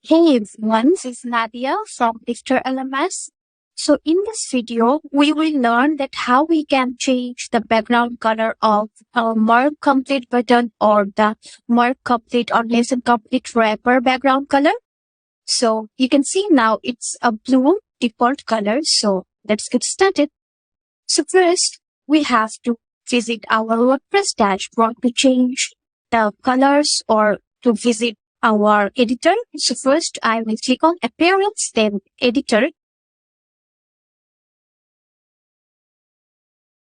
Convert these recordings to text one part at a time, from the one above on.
Hey everyone, this is Nadia from LifterLMS. So in this video, we will learn that how we can change the background color of our mark complete button or the mark complete or lesson complete wrapper background color. So you can see now it's a blue default color. So let's get started. So first, we have to visit our WordPress dashboard to change the colors or to visit our editor. So first I will click on Appearance, then Editor.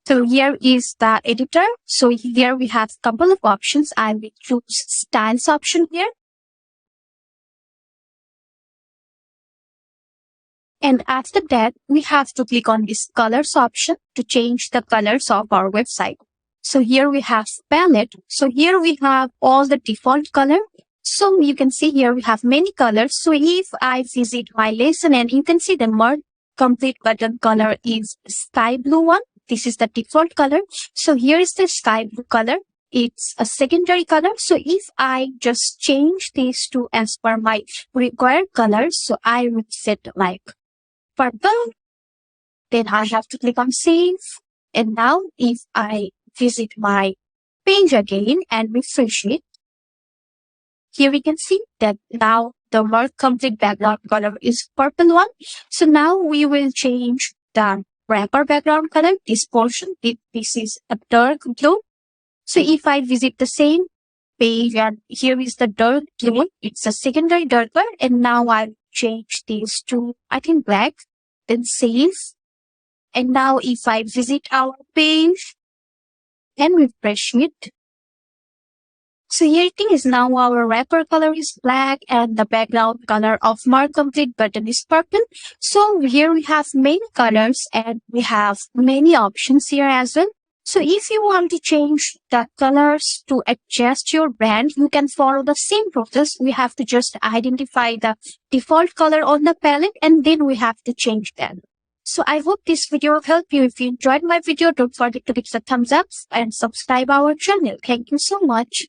So here is the editor. So here we have a couple of options. I will choose Styles option here. And after that, we have to click on this Colors option to change the colors of our website. So here we have Palette. So here we have all the default color. So you can see here we have many colors. So if I visit my lesson and you can see the mark complete button color is sky blue one. This is the default color. So here is the sky blue color. It's a secondary color. So if I just change these two as per my required colors, so I will set like purple. Then I have to click on save. And now if I visit my page again and refresh it, here we can see that now the mark complete background color is purple one. So now we will change the wrapper background color, this portion. This is a dark blue. So if I visit the same page and here is the dark blue, it's a secondary dark color. And now I'll change these to, I think, black, then save. And now if I visit our page and refresh it, so here it is now our wrapper color is black and the background color of mark complete button is purple. So here we have many colors and we have many options here as well. So if you want to change the colors to adjust your brand, you can follow the same process. We have to just identify the default color on the palette and then we have to change that. So I hope this video will help you. If you enjoyed my video, don't forget to hit the thumbs up and subscribe our channel. Thank you so much.